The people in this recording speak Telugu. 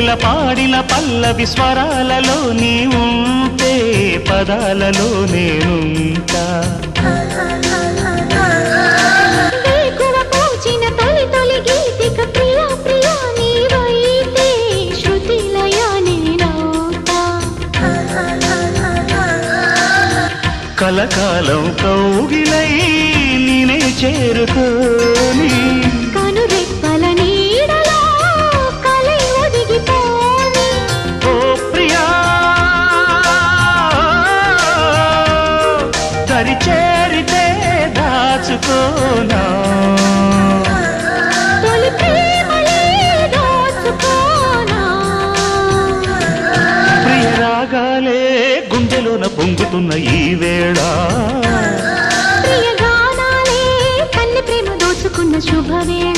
కోకిల పాడిన పల్లవి స్వరాలలో నీ ఉంటే పదాలలో నేనుంటా కలకాలం కౌగిలై నేనే చేరుకోని కనురెప్పల నీడలో కలై ఒదిగిపోని ఓ ప్రియా దరి చేరితే దాచుకోనా తొలి ప్రేమలే దోచుకోనా ప్రియ రాగాలే గుండెలోన పొంగుతున్న ఈ వేళ ప్రియ గానాలే కన్ని ప్రేమ దోచుకున్న శుభవేళ